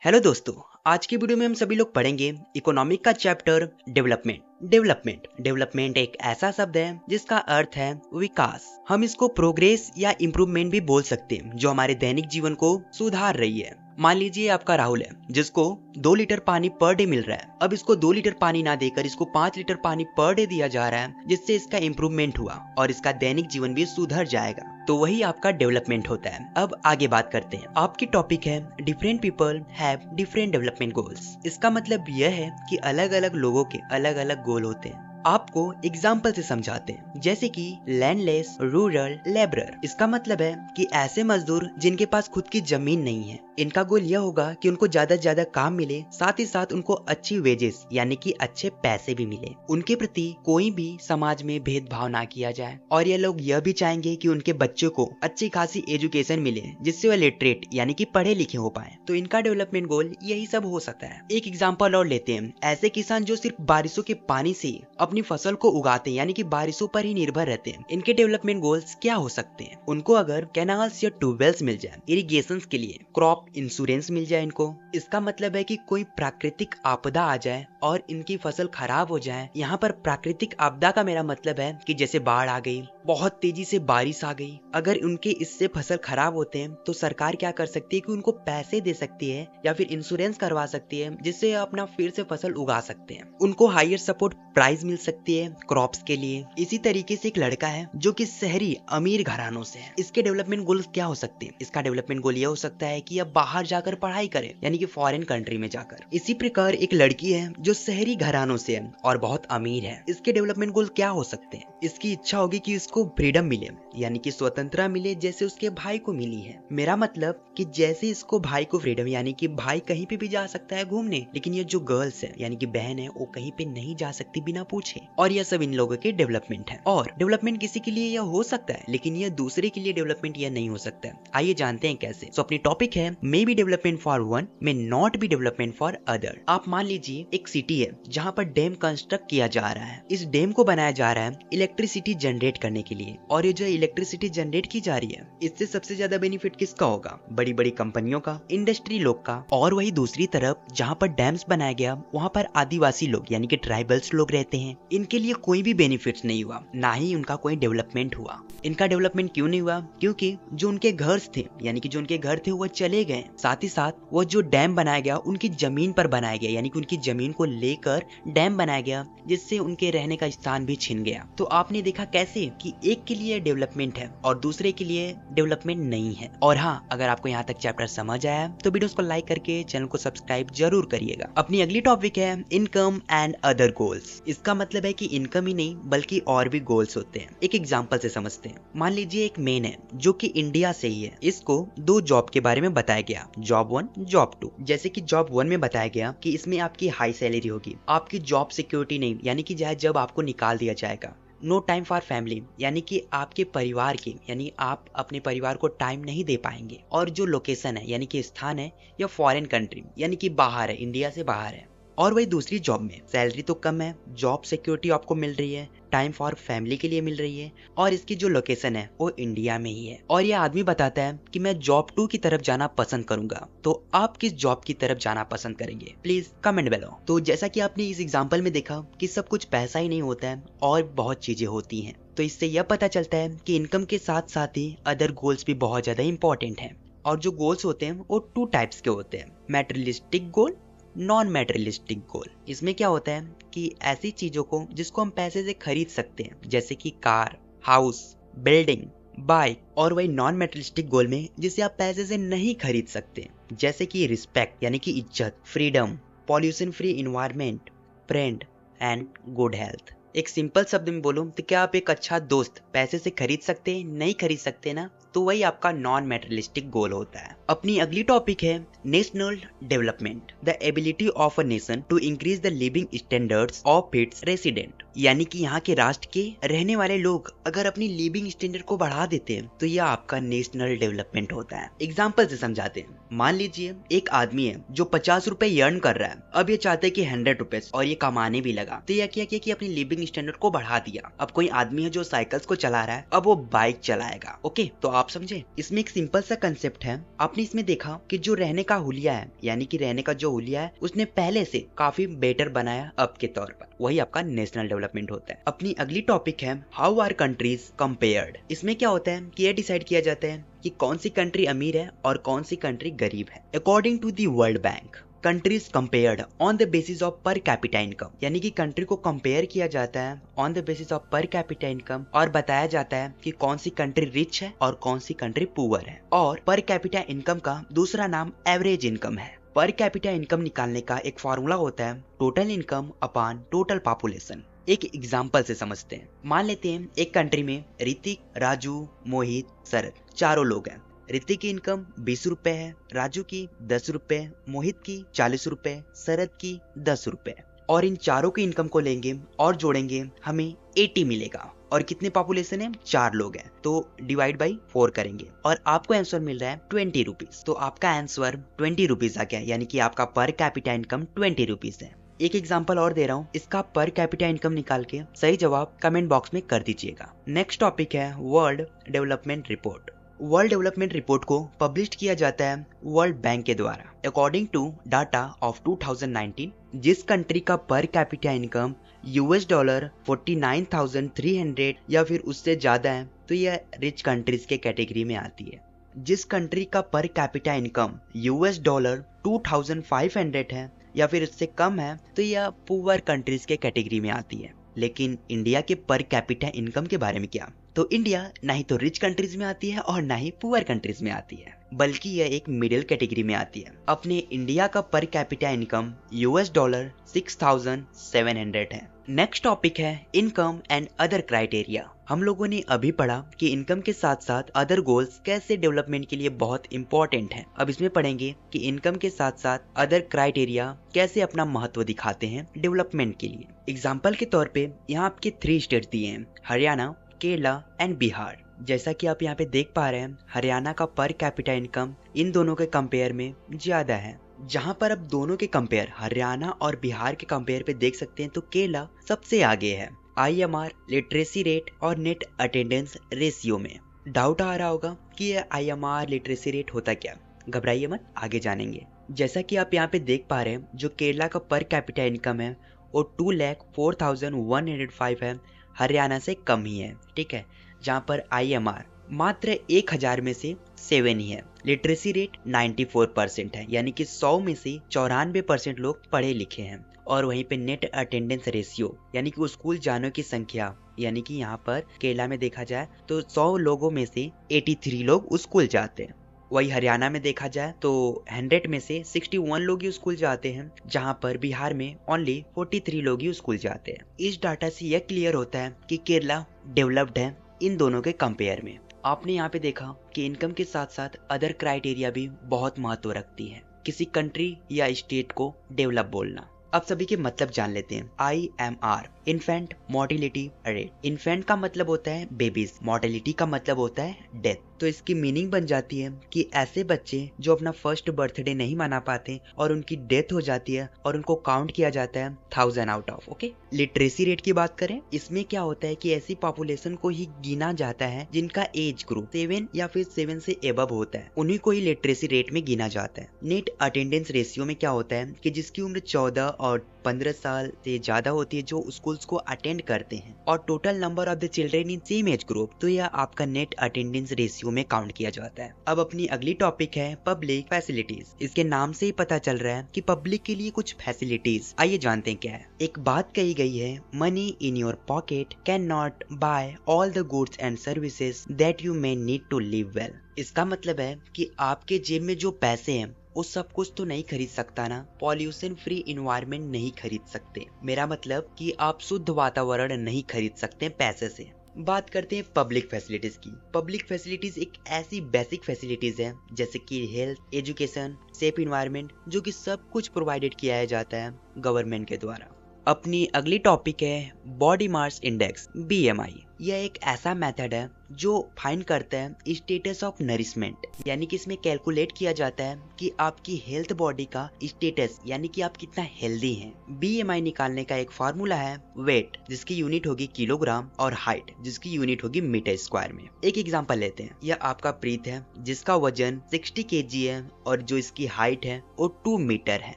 Hello दोस्तों। आज की वीडियो में हम सभी लोग पढ़ेंगे इकोनॉमिक का चैप्टर डेवलपमेंट एक ऐसा शब्द है जिसका अर्थ है विकास। हम इसको प्रोग्रेस या इम्प्रूवमेंट भी बोल सकते हैं, जो हमारे दैनिक जीवन को सुधार रही है। मान लीजिए आपका राहुल है जिसको 2 लीटर पानी पर डे मिल रहा है। अब इसको 2 लीटर पानी ना देकर इसको 5 लीटर पानी पर डे दिया जा रहा है, जिससे इसका इम्प्रूवमेंट हुआ और इसका दैनिक जीवन भी सुधर जाएगा। तो वही आपका डेवलपमेंट होता है। अब आगे बात करते हैं। आपकी टॉपिक है different people have different development goals. इसका मतलब यह है कि अलग अलग लोगों के अलग अलग गोल होते हैं। आपको एग्जाम्पल से समझाते हैं, जैसे कि लैंडलेस, रूरल, लेबरर। इसका मतलब है कि ऐसे मजदूर जिनके पास खुद की जमीन नहीं है, इनका गोल यह होगा कि उनको ज्यादा से ज्यादा काम मिले, साथ ही साथ उनको अच्छी वेजेस यानी कि अच्छे पैसे भी मिले। उनके प्रति कोई भी समाज में भेदभाव ना किया जाए, और ये लोग यह भी चाहेंगे कि उनके बच्चों को अच्छी खासी एजुकेशन मिले, जिससे वह लिटरेट यानी कि पढ़े लिखे हो पाए। तो इनका डेवलपमेंट गोल यही सब हो सकता है। एक एग्जाम्पल और लेते हैं। ऐसे किसान जो सिर्फ बारिशों के पानी से अपनी फसल को उगाते हैं, यानी कि बारिशों पर ही निर्भर रहते हैं, इनके डेवलपमेंट गोल्स क्या हो सकते हैं? उनको अगर कैनाल्स या ट्यूबवेल्स मिल जाए इरिगेशन के लिए, क्रॉप इंश्योरेंस मिल जाए इनको। इसका मतलब है कि कोई प्राकृतिक आपदा आ जाए और इनकी फसल खराब हो जाए। यहाँ पर प्राकृतिक आपदा का मेरा मतलब है कि जैसे बाढ़ आ गई, बहुत तेजी से बारिश आ गई, अगर उनके इससे फसल खराब होते हैं तो सरकार क्या कर सकती है कि उनको पैसे दे सकती है या फिर इंश्योरेंस करवा सकती है, जिससे अपना फिर से फसल उगा सकते हैं। उनको हायर सपोर्ट प्राइस मिल सकती है क्रॉप्स के लिए। इसी तरीके से एक लड़का है जो कि शहरी अमीर घरानों से है, इसके डेवलपमेंट गोल्स क्या हो सकते हैं? इसका डेवलपमेंट गोल यह हो सकता है कि अब बाहर जाकर पढ़ाई करे, यानी कि फॉरेन कंट्री में जाकर। इसी प्रकार एक लड़की है जो शहरी घरानों से है और बहुत अमीर है, इसके डेवलपमेंट गोल क्या हो सकते हैं? इसकी इच्छा होगी कि इसको फ्रीडम मिले, यानी कि स्वतंत्रता मिले, जैसे उसके भाई को मिली है। मेरा मतलब कि जैसे इसको भाई को फ्रीडम, यानी कि भाई कहीं पे भी जा सकता है घूमने, लेकिन ये जो गर्ल्स है यानी कि बहन है, वो कहीं पे नहीं जा सकती बिना पूछे। और यह सब इन लोगों के डेवलपमेंट है। और डेवलपमेंट किसी के लिए यह हो सकता है, लेकिन यह दूसरे के लिए डेवलपमेंट यह नहीं हो सकता है। आइए जानते हैं कैसे। सो अपनी टॉपिक है may be development for one, may not be development for other. आप मान लीजिए एक सिटी है जहाँ पर डैम कंस्ट्रक्ट किया जा रहा है। इस डैम को बनाया जा रहा है इलेक्ट्रिसिटी जनरेट करने के लिए, और ये जो इलेक्ट्रिसिटी जनरेट की जा रही है, इससे सबसे ज्यादा बेनिफिट किसका होगा? बड़ी बड़ी कंपनियों का, इंडस्ट्री लोग का। और वही दूसरी तरफ जहाँ पर डैम्स बनाया गया, वहाँ पर आदिवासी लोग यानी कि ट्राइबल्स लोग रहते हैं। इनके लिए कोई भी बेनिफिट्स नहीं हुआ, ना ही उनका कोई डेवलपमेंट हुआ। इनका डेवलपमेंट क्यों नहीं हुआ? क्योंकि जो उनके घर थे, यानी कि जो उनके घर थे वो चले गए। साथ ही साथ वो जो डैम बनाया गया उनकी जमीन पर बनाया गया, यानी कि उनकी जमीन को लेकर डैम बनाया गया, जिससे उनके रहने का स्थान भी छिन गया। तो आपने देखा कैसे कि एक के लिए डेवलपमेंट है और दूसरे के लिए डेवलपमेंट नहीं है। और हाँ, अगर आपको यहाँ तक चैप्टर समझ आया तो वीडियोस को लाइक करके चैनल को सब्सक्राइब जरूर करिएगा। अपनी अगली टॉपिक है इनकम एंड अदर गोल्स। इसका मतलब है कि इनकम ही नहीं बल्कि और भी गोल्स होते हैं। एक एग्जांपल से समझते हैं। मान लीजिए एक मैन है जो कि इंडिया से ही है। इसको 2 जॉब के बारे में बताया गया, जॉब 1, जॉब 2। जैसे कि जॉब 1 में बताया गया कि इसमें आपकी हाई सैलरी होगी, आपकी जॉब सिक्योरिटी नहीं, यानी कि जब आपको निकाल दिया जाएगा। नो टाइम फॉर फैमिली, यानी कि आपके परिवार की, यानी आप अपने परिवार को टाइम नहीं दे पाएंगे। और जो लोकेशन है यानी कि स्थान है, या फॉरेन कंट्री यानी कि बाहर है, इंडिया से बाहर है। और वही दूसरी जॉब में सैलरी तो कम है, जॉब सिक्योरिटी आपको मिल रही है, टाइम फॉर फैमिली के लिए मिल रही है, और इसकी जो लोकेशन है वो इंडिया में ही है। और ये आदमी बताता है कि मैं जॉब 2 की तरफ जाना पसंद करूंगा। तो आप किस जॉब की तरफ जाना पसंद करेंगे? Please comment below. तो जैसा कि आपने इस एग्जाम्पल में देखा कि सब कुछ पैसा ही नहीं होता है और बहुत चीजें होती हैं। तो इससे यह पता चलता है कि इनकम के साथ साथ ही अदर गोल्स भी बहुत ज्यादा इंपॉर्टेंट है। और जो गोल्स होते हैं वो 2 टाइप्स के होते हैं, मैटेरियलिस्टिक गोल, नॉन मैटेरियलिस्टिक गोल। इसमें क्या होता है कि ऐसी चीजों को जिसको हम पैसे से खरीद सकते हैं, जैसे कि कार, हाउस, बिल्डिंग, बाइक। और वही नॉन मैटेरियलिस्टिक गोल में जिसे आप पैसे से नहीं खरीद सकते, जैसे कि रिस्पेक्ट यानी कि इज्जत, freedom, pollution free environment, friend and good health. एक सिंपल शब्द में बोलूं तो क्या आप एक अच्छा दोस्त पैसे से खरीद सकते हैं? नहीं खरीद सकते ना। तो वही आपका नॉन मैटेरियलिस्टिक गोल होता है। अपनी अगली टॉपिक है national development, the ability of a nation to increase the living standards of its resident. यानी कि यहाँ के राष्ट्र के रहने वाले लोग अगर अपनी लिविंग स्टैंडर्ड को बढ़ा देते हैं तो यह आपका नेशनल डेवलपमेंट होता है। एग्जाम्पल से समझाते हैं। मान लीजिए एक आदमी है जो 50 रुपए अर्न कर रहा है, अब ये चाहते हैं कि 100 रुपए, और ये कमाने भी लगा। तो यह क्या किया कि अपनी लिविंग स्टैंडर्ड को बढ़ा दिया। अब कोई आदमी है जो साइकिल्स को चला रहा है, अब वो बाइक चलाएगा। ओके, तो आप समझे। इसमें एक सिंपल सा कंसेप्ट है। आपने इसमें देखा कि जो रहने का हुलिया है, यानी कि रहने का जो हुलिया है, उसने पहले से काफी बेटर बनाया अब के तौर पर। वही आपका नेशनल डेवलपमेंट होता है। अपनी अगली टॉपिक है हाउ आर कंट्रीज कंपेयर्ड। इसमें क्या होता है कि ये डिसाइड किया जाता है कि कौन सी कंट्री अमीर है और कौन सी कंट्री गरीब है। According to the World Bank, countries compared on the basis of per capita income, यानी कि कंट्री को कंपेयर किया जाता है on the basis of per capita income, और बताया जाता है कि कौन सी कंट्री रिच है और कौन सी कंट्री पुअर है। और पर कैपिटा इनकम का दूसरा नाम एवरेज इनकम है। पर कैपिटा इनकम निकालने का एक फॉर्मूला होता है total income upon total population. एक एग्जाम्पल से समझते हैं। मान लेते हैं एक कंट्री में ऋतिक, राजू, मोहित, शरद चारों लोग हैं। ऋतिक की इनकम 20 रुपए है, राजू की 10 रुपए, मोहित की 40 रुपए, शरद की 10 रुपए। और इन चारों की इनकम को लेंगे और जोड़ेंगे, हमें 80 मिलेगा। और कितने पॉपुलेशन है? 4 लोग हैं, तो डिवाइड बाई 4 करेंगे और आपको आंसर मिल रहा है 20 रुपीज। तो आपका आंसर 20 रुपीज आ गया, यानी कि आपका पर कैपिटा इनकम 20 रुपीज है। एक एग्जांपल और दे रहा हूँ, इसका पर कैपिटा इनकम निकाल के सही जवाब कमेंट बॉक्स में कर दीजिएगा। नेक्स्ट टॉपिक है world development report. World development report को पब्लिश किया जाता है वर्ल्ड बैंक के द्वारा। अकॉर्डिंग टू डाटा ऑफ 2019, जिस कंट्री का पर कैपिटा इनकम $49,300 या फिर उससे ज्यादा है, तो यह रिच कंट्रीज के कैटेगरी में आती है। जिस कंट्री का पर कैपिटा इनकम $2,500 है या फिर उससे कम है, तो यह पुअर कंट्रीज के कैटेगरी में आती है। लेकिन इंडिया के पर कैपिटा इनकम के बारे में क्या? तो इंडिया ना ही तो रिच कंट्रीज में आती है और ना ही पुअर कंट्रीज में आती है, बल्कि यह एक मिडिल कैटेगरी में आती है। अपने इंडिया का पर कैपिटा इनकम $6,700 है। नेक्स्ट टॉपिक है इनकम एंड अदर क्राइटेरिया। हम लोगों ने अभी पढ़ा कि इनकम के साथ साथ अदर गोल्स कैसे डेवलपमेंट के लिए बहुत इंपॉर्टेंट है। अब इसमें पढ़ेंगे कि इनकम के साथ साथ अदर क्राइटेरिया कैसे अपना महत्व दिखाते हैं डेवलपमेंट के लिए। एग्जाम्पल के तौर पे यहाँ आपके 3 स्टेट दिए हैं, हरियाणा, केरला एंड बिहार। जैसा कि आप यहाँ पे देख पा रहे हैं, हरियाणा का पर कैपिटा इनकम इन दोनों के कंपेयर में ज्यादा है। जहाँ पर अब दोनों के कंपेयर, हरियाणा और बिहार के कंपेयर पे देख सकते हैं, तो केरला सबसे आगे है IMR, लिटरेसी रेट और नेट अटेंडेंस रेशियो में। डाउट आ रहा होगा कि ये IMR लिटरेसी रेट होता क्या? घबराइए मत, आगे जानेंगे। जैसा कि आप यहाँ पे देख पा रहे हैं, जो केरला का पर कैपिटा इनकम है वो 2,04,105 है, हरियाणा से कम ही है, ठीक है। जहाँ पर IMR मात्र 1000 में से 7 ही है। लिटरेसी रेट 94% है, यानी कि 100 में से 94% लोग पढ़े लिखे हैं। और वहीं पे नेट अटेंडेंस रेशियो, यानी कि स्कूल जाने की संख्या, यानी कि यहाँ पर केरला में देखा जाए तो 100 लोगों में से 83 लोग स्कूल जाते हैं। वही हरियाणा में देखा जाए तो 100 में से 61 लोग ही स्कूल जाते हैं, जहाँ पर बिहार में ओनली 43 लोग ही स्कूल जाते हैं। इस डाटा से यह क्लियर होता है कि केरला डेवलप्ड है इन दोनों के कंपेयर में। आपने यहाँ पे देखा कि इनकम के साथ साथ अदर क्राइटेरिया भी बहुत महत्व रखती है किसी कंट्री या स्टेट को डेवलप बोलना। अब सभी के मतलब जान लेते हैं। IMR, infant mortality rate. Infant का मतलब होता है बेबीज, मोर्टिलिटी का मतलब होता है डेथ। तो इसकी मीनिंग बन जाती है कि ऐसे बच्चे जो अपना फर्स्ट बर्थडे नहीं मना पाते और उनकी डेथ हो जाती है और उनको काउंट किया जाता है 1000 out of. Okay, literacy rate की बात करें, इसमें क्या होता है कि ऐसी पॉपुलेशन को ही गिना जाता है जिनका एज ग्रुप 7 या फिर 7 से एबव होता है, उन्हीं को ही लिटरेसी रेट में गिना जाता है। नेट अटेंडेंस रेशियो में क्या होता है कि जिसकी उम्र 14 और 15 साल से ज्यादा होती है, जो स्कूल्स को अटेंड करते हैं, और total number of the children in same age group, तो यह आपका नेट अटेंडेंस रेशियो में काउंट किया जाता है। अब अपनी अगली टॉपिक है पब्लिक फैसिलिटीज। इसके नाम से ही पता चल रहा है कि पब्लिक के लिए कुछ फैसिलिटीज। आइए जानते हैं क्या है। एक बात कही गई है, money in your pocket can not buy all the goods and services that you may need to live well. इसका मतलब है कि आपके जेब में जो पैसे हैं वो सब कुछ तो नहीं खरीद सकता ना, पॉल्यूशन फ्री इन्वायरमेंट नहीं खरीद सकते। मेरा मतलब कि आप शुद्ध वातावरण नहीं खरीद सकते पैसे से। बात करते हैं पब्लिक फैसिलिटीज की। पब्लिक फैसिलिटीज एक ऐसी बेसिक फैसिलिटीज है जैसे कि हेल्थ, एजुकेशन, सेफ इन्वायरमेंट, जो कि सब कुछ प्रोवाइडेड किया जाता है गवर्नमेंट के द्वारा। अपनी अगली टॉपिक है बॉडी मास इंडेक्स BMI। यह एक ऐसा मेथड है जो फाइंड करता है स्टेटस ऑफ नरिशमेंट, यानी कि इसमें कैलकुलेट किया जाता है कि आपकी हेल्थ बॉडी का स्टेटस, यानी कि आप कितना हेल्दी हैं। BMI निकालने का एक फार्मूला है वेट, जिसकी यूनिट होगी किलोग्राम, और हाइट, जिसकी यूनिट होगी मीटर स्क्वायर में। एक एग्जांपल लेते हैं। यह आपका प्रीत है जिसका वजन 60 kg है और जो इसकी हाइट है वो 2 मीटर है।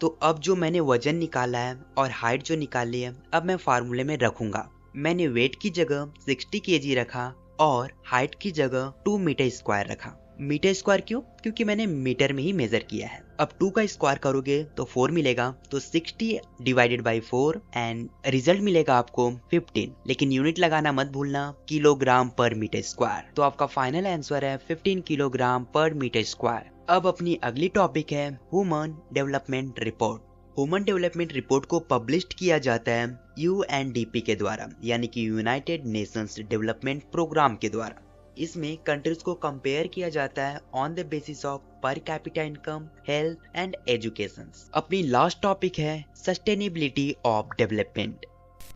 तो अब जो मैंने वजन निकाला है और हाइट जो निकाली है, अब मैं फार्मूले में रखूंगा। मैंने वेट की जगह 60 kg रखा और हाइट की जगह 2 मीटर स्क्वायर रखा। मीटर स्क्वायर क्यों? क्योंकि मैंने मीटर में ही मेजर किया है। अब 2 का स्क्वायर करोगे तो 4 मिलेगा, तो 60 डिवाइडेड बाई 4 एंड रिजल्ट मिलेगा आपको 15। लेकिन यूनिट लगाना मत भूलना, किलोग्राम पर मीटर स्क्वायर। तो आपका फाइनल आंसर है 15 किलोग्राम पर मीटर स्क्वायर। अब अपनी अगली टॉपिक है human development report. Human development report को पब्लिश किया जाता है UNDP के द्वारा, यानी कि यूनाइटेड नेशंस डेवलपमेंट प्रोग्राम के द्वारा। इसमें कंट्रीज को कंपेयर किया जाता है on the basis of per capita income, health and education. अपनी लास्ट टॉपिक है सस्टेनेबिलिटी ऑफ डेवलपमेंट,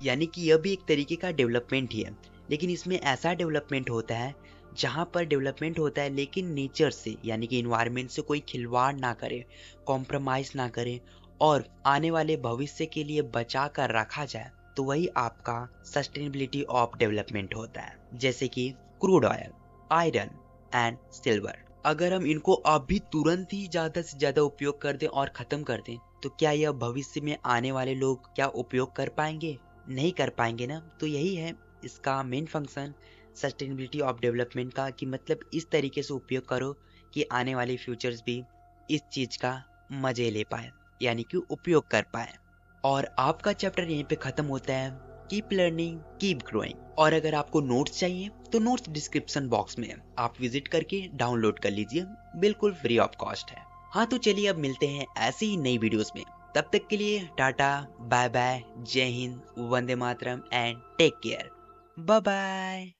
यानी कि यह भी एक तरीके का डेवलपमेंट ही है, लेकिन इसमें ऐसा डेवलपमेंट होता है जहां पर डेवलपमेंट होता है लेकिन नेचर से, यानी कि इन्वायरमेंट से कोई खिलवाड़ ना करे, कॉम्प्रोमाइज ना करे और आने वाले भविष्य के लिए बचा कर रखा जाए, तो वही आपका सस्टेनेबिलिटी ऑफ डेवलपमेंट होता है। जैसे कि crude oil, iron and silver. अगर हम इनको अभी तुरंत ही ज्यादा से ज्यादा उपयोग कर दें और खत्म कर दें, तो क्या यह भविष्य में आने वाले लोग क्या उपयोग कर पाएंगे? नहीं कर पाएंगे ना। तो यही है इसका main function sustainability of development का, कि मतलब इस तरीके से उपयोग करो कि आने वाले फ्यूचर्स भी इस चीज का मजे ले पाए, यानी कि उपयोग कर पाए। और आपका चैप्टर यहीं पे खत्म होता है। Keep learning, keep growing. और अगर आपको नोट्स चाहिए तो नोट्स डिस्क्रिप्शन बॉक्स में आप विजिट करके डाउनलोड कर लीजिए, बिल्कुल फ्री ऑफ कॉस्ट है। हाँ तो चलिए अब मिलते हैं ऐसे ही नई वीडियोस में। तब तक के लिए टाटा, बाय बाय, जय हिंद, वंदे मातरम and take care. Bye bye.